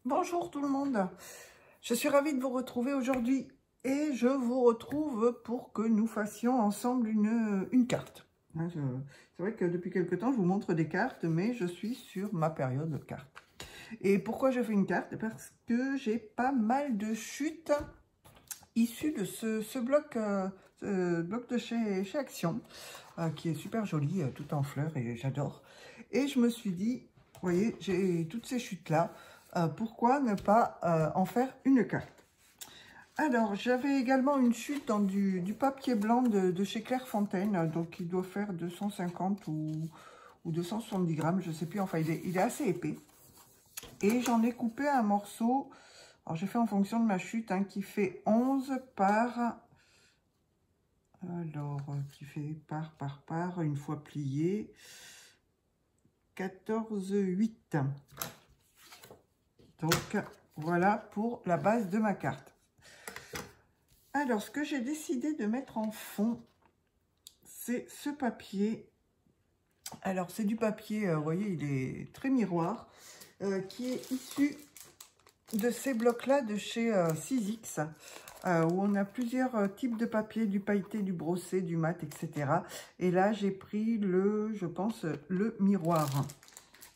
Bonjour tout le monde, je suis ravie de vous retrouver aujourd'hui et je vous retrouve pour que nous fassions ensemble une carte. C'est vrai que depuis quelque temps je vous montre des cartes, mais je suis sur ma période de cartes. Et pourquoi je fais une carte? Parce que j'ai pas mal de chutes issues de ce bloc de chez Action, qui est super joli, tout en fleurs et j'adore. Et je me suis dit, vous voyez, j'ai toutes ces chutes-là. Pourquoi ne pas en faire une carte? Alors, j'avais également une chute dans du papier blanc de chez Clairefontaine, donc il doit faire 250 ou 270 grammes, je ne sais plus, enfin il est assez épais. Et j'en ai coupé un morceau, alors j'ai fait en fonction de ma chute, hein, qui fait 11 par... Alors, qui fait par, une fois plié, 14,8. Donc, voilà pour la base de ma carte. Alors, ce que j'ai décidé de mettre en fond, c'est ce papier. Alors, c'est du papier, vous voyez, il est très miroir, qui est issu de ces blocs-là de chez 6X, où on a plusieurs types de papier, du pailleté, du brossé, du mat, etc. Et là, j'ai pris je pense, le miroir.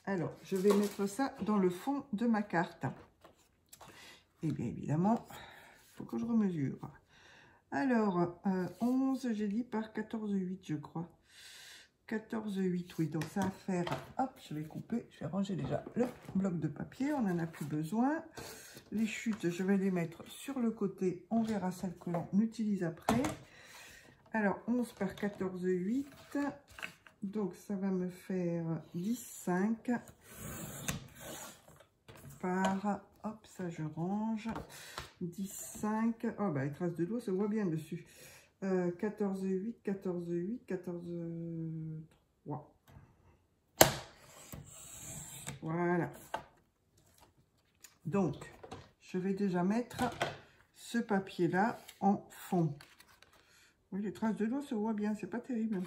Alors, je vais mettre ça dans le fond de ma carte. Et bien évidemment, il faut que je remesure. Alors, 11, j'ai dit, par 14,8, je crois. 14,8, oui. Donc, ça va faire... Hop, je vais couper. Je vais ranger déjà le bloc de papier. On n'en a plus besoin. Les chutes, je vais les mettre sur le côté. On verra celles que l'on utilise après. Alors, 11 par 14,8. Donc, ça va me faire 10,5 par... Hop, ça, je range. 10,5. Oh, bah, les traces de doigts se voient bien dessus. 14,8, 14,8, 14,3. Voilà. Donc, je vais déjà mettre ce papier-là en fond. Oui, les traces de doigts se voient bien, c'est pas terrible.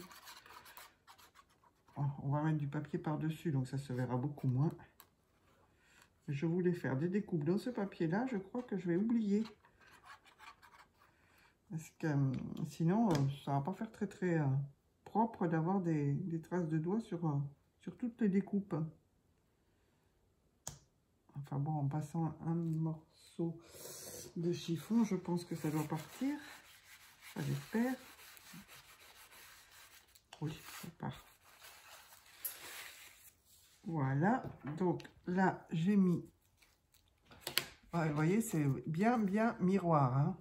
Oh, on va mettre du papier par-dessus, donc ça se verra beaucoup moins. Je voulais faire des découpes dans ce papier-là, je crois que je vais oublier. Parce que sinon, ça va pas faire très propre d'avoir des traces de doigts sur toutes les découpes. Enfin bon, en passant un morceau de chiffon, je pense que ça doit partir. Enfin, j'espère. Oui, ça part. Voilà, donc là, j'ai mis... Ouais, vous voyez, c'est bien miroir. Hein.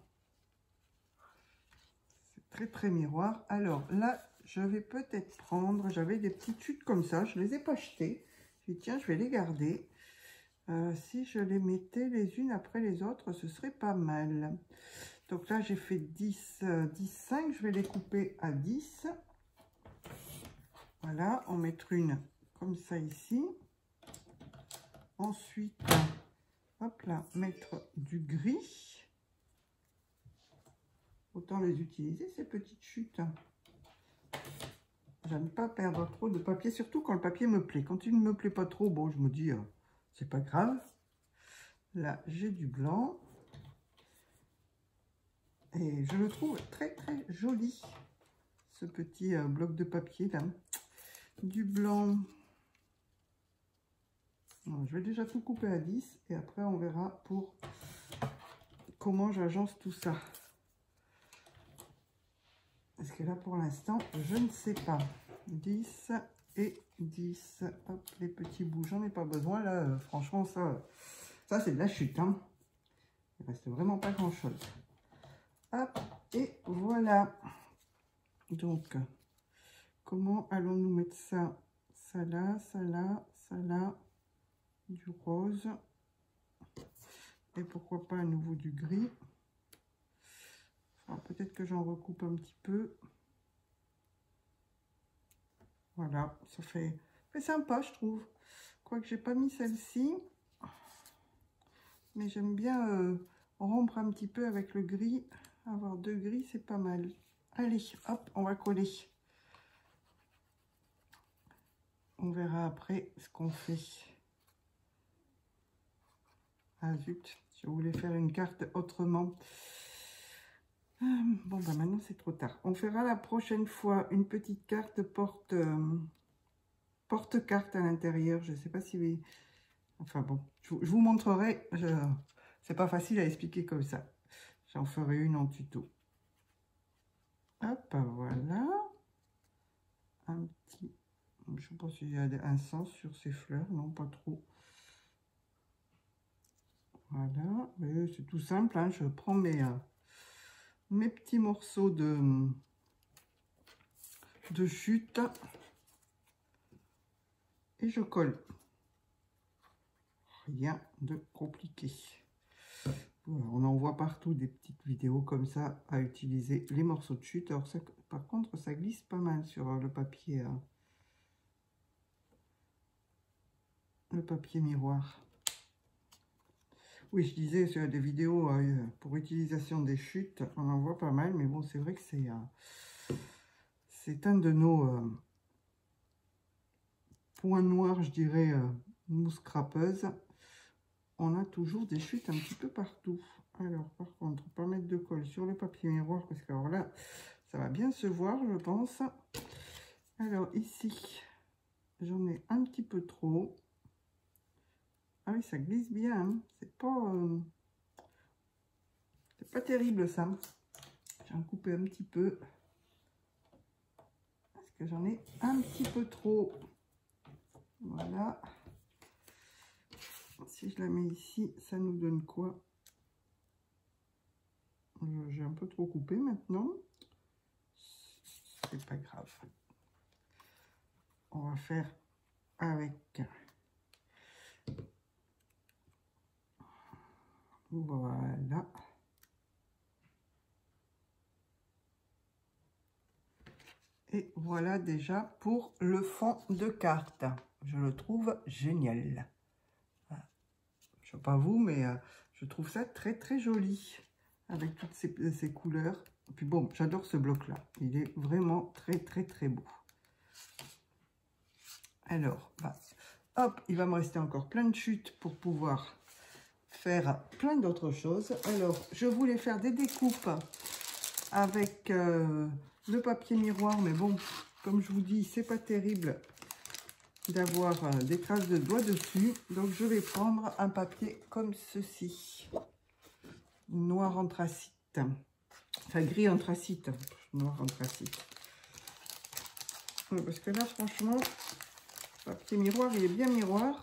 C'est très miroir. Alors là, je vais peut-être prendre... J'avais des petites chutes comme ça, je ne les ai pas achetées. J'ai dit, tiens, je vais les garder. Si je les mettais les unes après les autres, ce serait pas mal. Donc là, j'ai fait 10, 10, 5. Je vais les couper à 10. Voilà, en mettre une comme ça ici. Ensuite, hop là, mettre du gris. Autant les utiliser, ces petites chutes. J'aime pas perdre trop de papier, surtout quand le papier me plaît. Quand il ne me plaît pas trop, bon, je me dis, c'est pas grave. Là, j'ai du blanc. Et je le trouve très joli, ce petit bloc de papier là. Du blanc. Non, je vais déjà tout couper à 10 et après on verra pour comment j'agence tout ça. Parce que là pour l'instant, je ne sais pas. 10 et 10. Hop, les petits bouts, j'en ai pas besoin. Là, franchement, ça c'est de la chute. Hein. Il reste vraiment pas grand chose. Hop, et voilà. Donc, comment allons-nous mettre ça? Ça là, ça là, ça là, du rose. Et pourquoi pas à nouveau du gris. Enfin, peut-être que j'en recoupe un petit peu. Voilà, ça fait sympa, je trouve. Quoique j'ai pas mis celle-ci. Mais j'aime bien rompre un petit peu avec le gris. Avoir deux gris, c'est pas mal. Allez, hop, on va coller. On verra après ce qu'on fait. Ah zut, je voulais faire une carte autrement. Bon, bah maintenant c'est trop tard. On fera la prochaine fois une petite carte porte-carte à l'intérieur. Je ne sais pas si... Enfin bon, je vous montrerai. C'est pas facile à expliquer comme ça. J'en ferai une en tuto. Hop, voilà. Un petit... Je ne sais pas s'il y a un sens sur ces fleurs. Non, pas trop. Voilà. C'est tout simple. Hein. Je prends mes petits morceaux de chute et je colle. Rien de compliqué. Voilà, on en voit partout des petites vidéos comme ça à utiliser les morceaux de chute. Alors ça, par contre, ça glisse pas mal sur le papier miroir. Oui, je disais sur des vidéos pour utilisation des chutes, on en voit pas mal, mais bon, c'est vrai que c'est un de nos points noirs, je dirais, mousse crâpeuse. On a toujours des chutes un petit peu partout. Alors, par contre, pas mettre de colle sur le papier miroir, parce que alors là, ça va bien se voir, je pense. Alors, ici, j'en ai un petit peu trop. Ah oui, ça glisse bien, hein. C'est pas terrible, ça. J'en coupe un petit peu. Parce que j'en ai un petit peu trop. Voilà. Si je la mets ici, ça nous donne quoi? J'ai un peu trop coupé maintenant. C'est pas grave. On va faire avec... Voilà. Et voilà déjà pour le fond de carte. Je le trouve génial. Je ne sais pas vous, mais je trouve ça très très joli. Avec toutes ces couleurs. Et puis bon, j'adore ce bloc-là. Il est vraiment très très très beau. Alors, bah, hop, il va me rester encore plein de chutes pour pouvoir faire plein d'autres choses. Alors, je voulais faire des découpes avec le papier miroir, mais bon, comme je vous dis, c'est pas terrible d'avoir des traces de doigts dessus. Donc, je vais prendre un papier comme ceci, noir anthracite, enfin gris anthracite, noir anthracite. Parce que là, franchement, le papier miroir, il est bien miroir.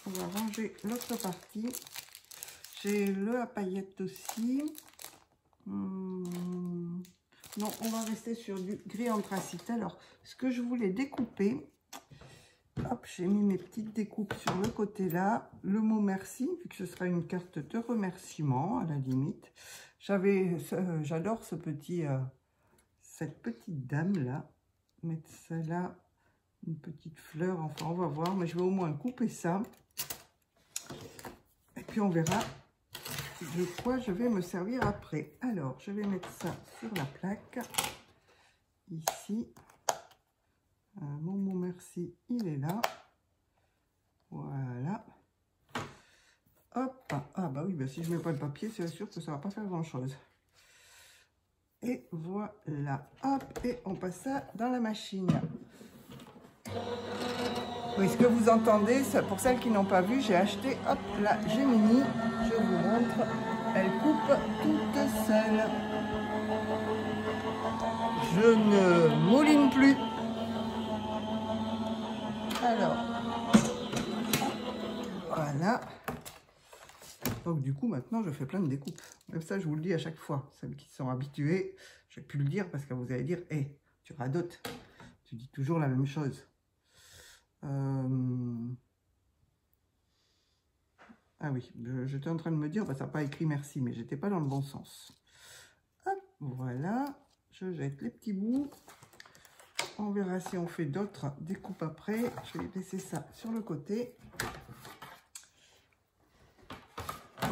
On va ranger l'autre partie. J'ai le à paillettes aussi. Non, on va rester sur du gris anthracite. Alors, ce que je voulais découper, hop, j'ai mis mes petites découpes sur le côté là. Le mot merci, vu que ce sera une carte de remerciement à la limite. J'adore cette petite dame là. Mettre ça là, une petite fleur, enfin on va voir, mais je vais au moins couper ça. Et puis on verra de quoi je vais me servir après. Alors, je vais mettre ça sur la plaque. Ici. Mon mot merci, il est là. Voilà. Hop. Ah bah oui, bah si je mets pas de papier, c'est sûr que ça va pas faire grand chose. Et voilà. Hop. Et on passe ça dans la machine. Oui, ce que vous entendez, pour celles qui n'ont pas vu, j'ai acheté, hop, la Gemini. Je vous montre. Elle coupe toute seule. Je ne mouline plus. Alors, voilà. Donc du coup, maintenant, je fais plein de découpes. Même ça, je vous le dis à chaque fois. Celles qui sont habituées, je vais plus le dire parce que vous allez dire, hé, tu radotes. Tu dis toujours la même chose. Ah oui, j'étais en train de me dire, bah, ça n'a pas écrit merci, mais j'étais pas dans le bon sens. Hop, voilà. Je jette les petits bouts. On verra si on fait d'autres découpes après. Je vais laisser ça sur le côté.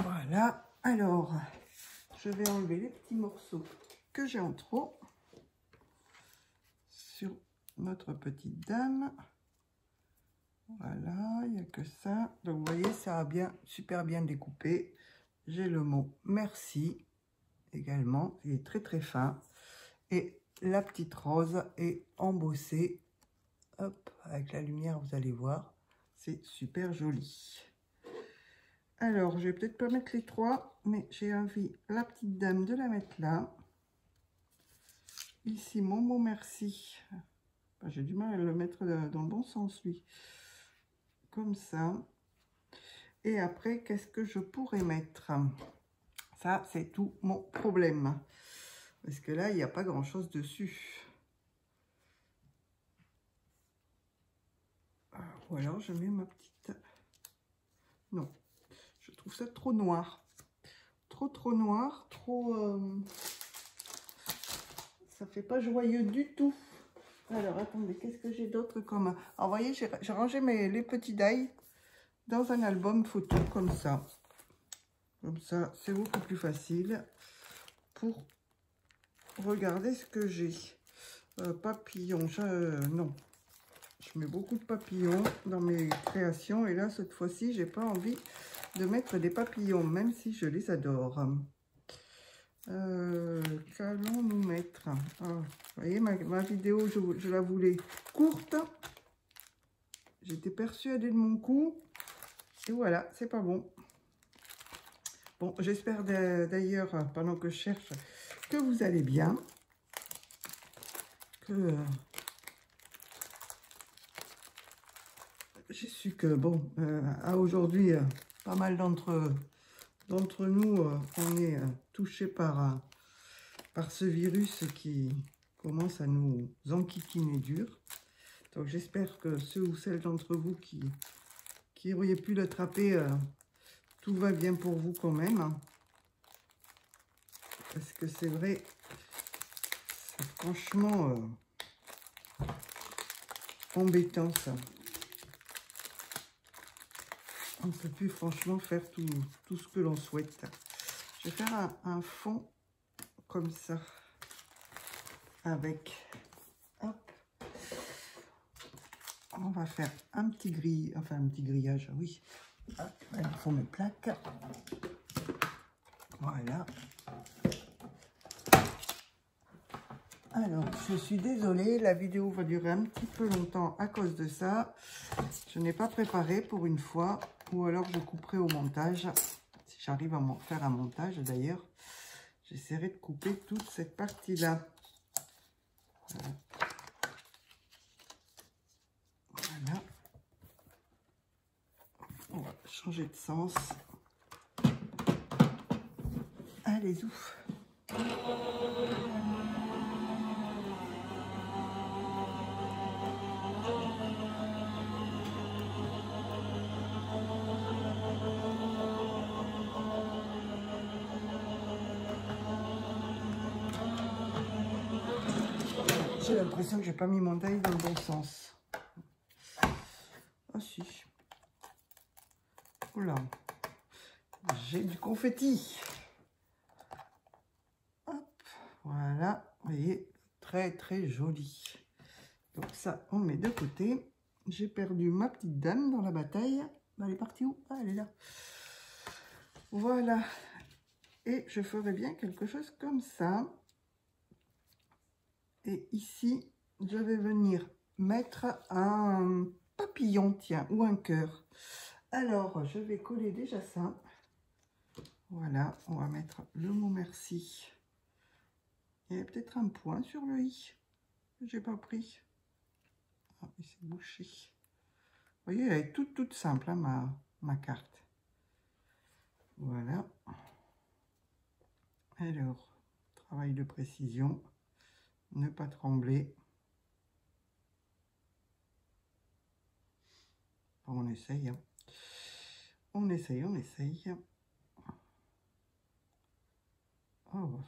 Voilà. Alors, je vais enlever les petits morceaux que j'ai en trop sur notre petite dame. Voilà, il n'y a que ça. Donc, vous voyez, ça a bien, super bien découpé. J'ai le mot merci également. Il est très, très fin. Et la petite rose est embossée. Hop, avec la lumière, vous allez voir. C'est super joli. Alors, je vais peut-être pas mettre les trois, mais j'ai envie, la petite dame, de la mettre là. Ici, mon mot merci. Enfin, j'ai du mal à le mettre dans le bon sens, lui. Comme ça. Et après, qu'est-ce que je pourrais mettre? Ça, c'est tout mon problème. Parce que là, il n'y a pas grand-chose dessus. Ou alors, je mets ma petite... Non, je trouve ça trop noir. Trop noir, trop... Ça fait pas joyeux du tout. Alors, attendez, qu'est-ce que j'ai d'autre comme... Alors, vous voyez, j'ai rangé les petits die dans un album photo, comme ça. Comme ça, c'est beaucoup plus facile pour regarder ce que j'ai. Papillons, non. Je mets beaucoup de papillons dans mes créations. Et là, cette fois-ci, j'ai pas envie de mettre des papillons, même si je les adore. Qu'allons-nous mettre? Vous voyez, ma vidéo, je la voulais courte. J'étais persuadée de mon coup. Et voilà, c'est pas bon. Bon, j'espère d'ailleurs, pendant que je cherche, que vous allez bien. Que j'ai su que, bon, à aujourd'hui, pas mal d'entre nous, on est touchés par ce virus qui commence à nous enquiquiner dur. Donc j'espère que ceux ou celles d'entre vous qui auriez pu l'attraper, tout va bien pour vous quand même. Parce que c'est vrai, c'est franchement embêtant ça. On ne peut plus franchement faire tout ce que l'on souhaite. Je vais faire un fond comme ça. Avec, hop, on va faire un petit grillage, oui. Hop, il faut mes plaques. Voilà. Alors, je suis désolée, la vidéo va durer un petit peu longtemps à cause de ça. Je n'ai pas préparé pour une fois, ou alors je couperai au montage. Si j'arrive à faire un montage d'ailleurs, j'essaierai de couper toute cette partie-là. Voilà. Voilà. On va changer de sens. Allez, ouf. J'ai l'impression que j'ai pas mis mon taille dans le bon sens. Ah si. Oula. J'ai du confetti. Hop, voilà. Vous voyez, très joli. Donc ça, on met de côté. J'ai perdu ma petite dame dans la bataille. Elle est partie où? Ah, elle est là. Voilà. Et je ferai bien quelque chose comme ça. Et ici, je vais venir mettre un papillon, tiens, ou un cœur. Alors, je vais coller déjà ça. Voilà, on va mettre le mot merci. Il y a peut-être un point sur le i que j'ai pas pris. Ah, mais c'est bouché. Vous voyez, elle est toute simple, hein, ma carte. Voilà. Alors, travail de précision. Ne pas trembler. On essaye. Hein. On essaye. Oh,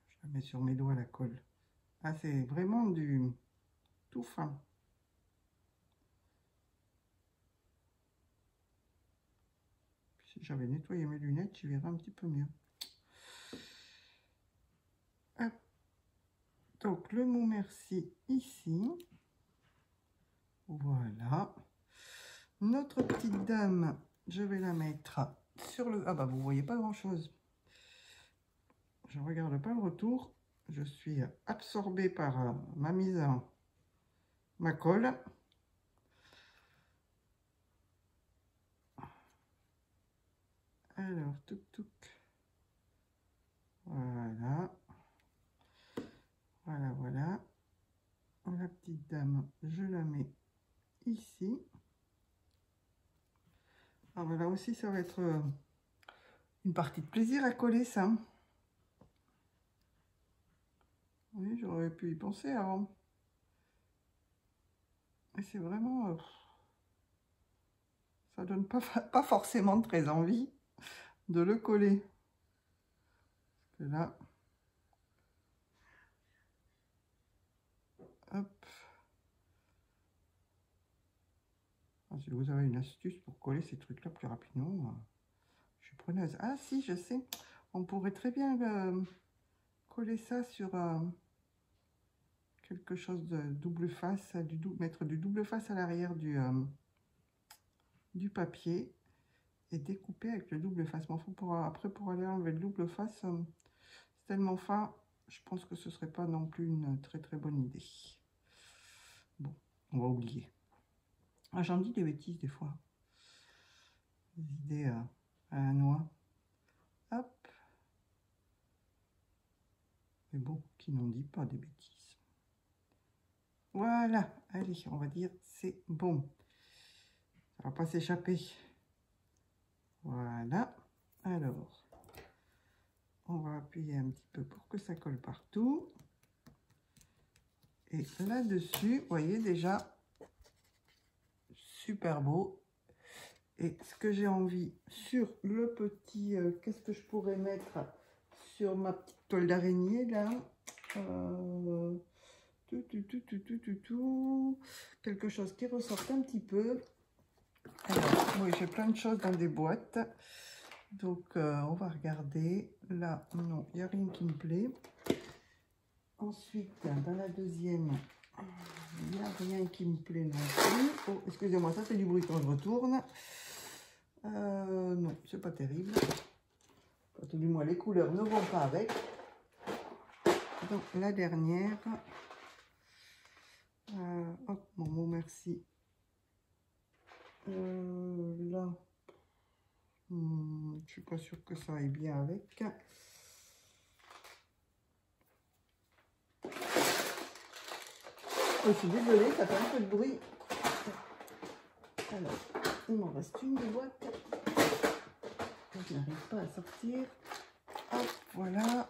je la mets sur mes doigts la colle. Ah, c'est vraiment du tout fin. Si j'avais nettoyé mes lunettes, je verrais un petit peu mieux. Hop. Donc, le mot merci ici. Voilà. Notre petite dame, je vais la mettre sur le... Ah bah vous voyez pas grand chose. Je regarde pas le retour. Je suis absorbée par ma mise en... ma colle. Alors, touc. Voilà. Voilà. La petite dame, je la mets ici. Alors là aussi, ça va être une partie de plaisir à coller ça. Oui, j'aurais pu y penser avant. Et c'est vraiment... ça donne pas forcément très envie de le coller. Parce que là... hop. Si vous avez une astuce pour coller ces trucs-là plus rapidement, je suis preneuse. Ah si, je sais. On pourrait très bien coller ça sur quelque chose de double face, mettre du double face à l'arrière du papier et découper avec le double face. Mais enfin, après, pour aller enlever le double face, c'est tellement fin, je pense que ce serait pas non plus une très bonne idée. Bon, on va oublier. Ah, j'en dis des bêtises des fois. Des idées à la noix. Hop. Mais bon, qui n'en dit pas des bêtises. Voilà. Allez, on va dire c'est bon. Ça va pas s'échapper. Voilà. Alors, on va appuyer un petit peu pour que ça colle partout. Et là-dessus, vous voyez déjà, super beau. Et ce que j'ai envie sur le petit, qu'est-ce que je pourrais mettre sur ma petite toile d'araignée là, quelque chose qui ressorte un petit peu. Alors, oui, j'ai plein de choses dans des boîtes, donc on va regarder. Là, non, il n'y a rien qui me plaît. Ensuite, dans la deuxième, il n'y a rien qui me plaît non plus. Oh, excusez-moi, ça fait du bruit quand je retourne. Non, c'est pas terrible. Enfin, tout du moins, les couleurs ne vont pas avec. Donc, la dernière. Hop, mon mot merci. Là, je suis pas sûre que ça aille bien avec. Je suis désolée, ça fait un peu de bruit. Alors, il m'en reste une boîte. Je n'arrive pas à sortir. Hop, voilà.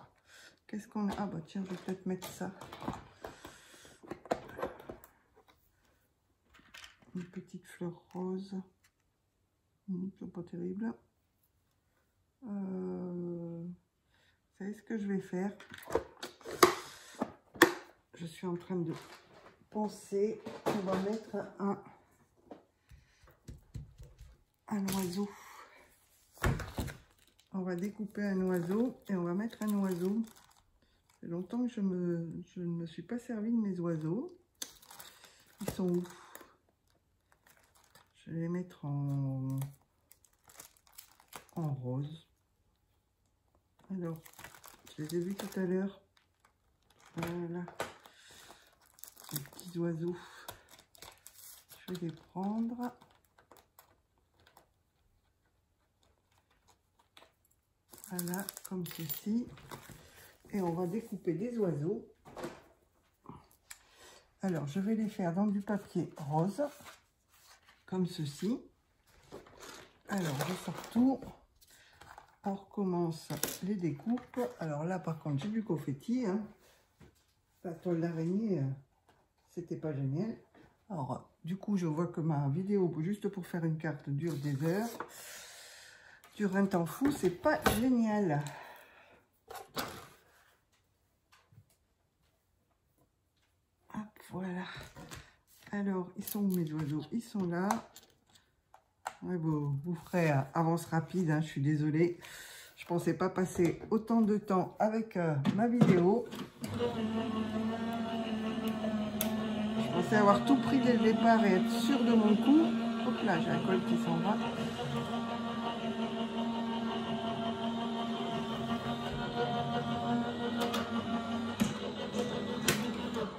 Qu'est-ce qu'on a? Ah bah tiens, je vais peut-être mettre ça. Une petite fleur rose. C'est pas terrible. Vous savez ce que je vais faire? Je suis en train de penser. On va mettre un oiseau. On va découper un oiseau et on va mettre un oiseau. Ça fait longtemps que je ne me suis pas servi de mes oiseaux. Ils sont où? Je vais les mettre en rose. Alors, je les ai vus tout à l'heure. Voilà. Les petits oiseaux. Je vais les prendre. Voilà, comme ceci. Et on va découper des oiseaux. Alors, je vais les faire dans du papier rose, comme ceci. Alors, je sors tout. On recommence les découpes. Alors là, par contre, j'ai du confetti. Hein. La toile d'araignée, c'était pas génial. Alors, du coup, je vois que ma vidéo, juste pour faire une carte, dure des heures. Dure un temps fou, c'est pas génial. Hop, voilà. Alors, ils sont où mes oiseaux? Ils sont là. Ouais, bon, vous ferez avance rapide, hein, je suis désolée. Je pensais pas passer autant de temps avec ma vidéo. Je pensais avoir tout pris dès le départ et être sûre de mon coup. Oups. Hop là, j'ai la colle qui s'en va.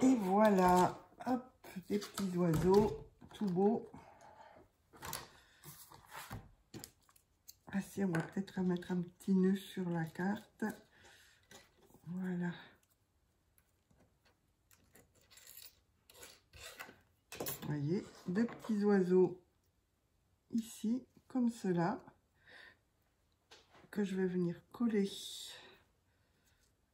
Et voilà, hop, des petits oiseaux, tout beaux. Ah si, on va peut-être mettre un petit nœud sur la carte. Voilà. Vous voyez, deux petits oiseaux ici, comme cela, que je vais venir coller.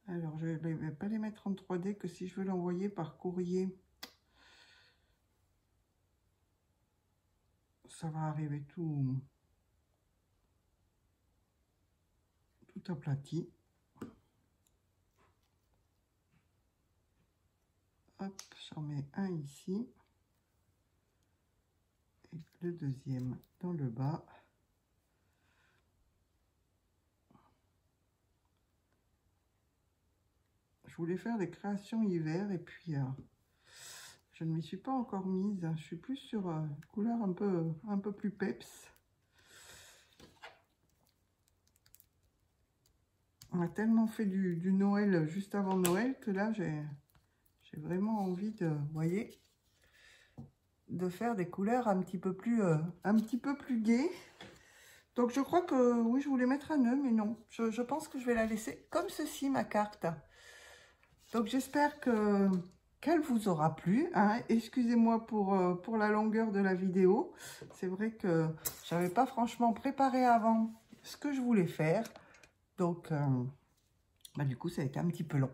Alors, je ne vais pas les mettre en 3D, que si je veux l'envoyer par courrier, ça va arriver tout aplati. Hop, j'en mets un ici. Et le deuxième dans le bas. Je voulais faire des créations hiver et puis je ne m'y suis pas encore mise. Je suis plus sur couleur un peu plus peps. On a tellement fait du Noël juste avant Noël que là j'ai vraiment envie de, vous voyez, de faire des couleurs un petit peu plus gaies. Donc je crois que oui, je voulais mettre un nœud, mais non. Je pense que je vais la laisser comme ceci, ma carte. Donc j'espère qu'elle vous aura plu. Hein. Excusez-moi pour la longueur de la vidéo. C'est vrai que je n'avais pas franchement préparé avant ce que je voulais faire. Donc du coup, ça a été un petit peu long.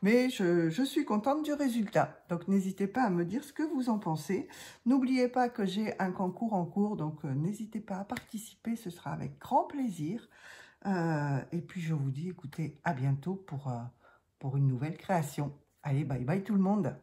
Mais je suis contente du résultat. Donc, n'hésitez pas à me dire ce que vous en pensez. N'oubliez pas que j'ai un concours en cours. Donc, n'hésitez pas à participer. Ce sera avec grand plaisir. Et puis, je vous dis, écoutez, à bientôt pour une nouvelle création. Allez, bye bye tout le monde.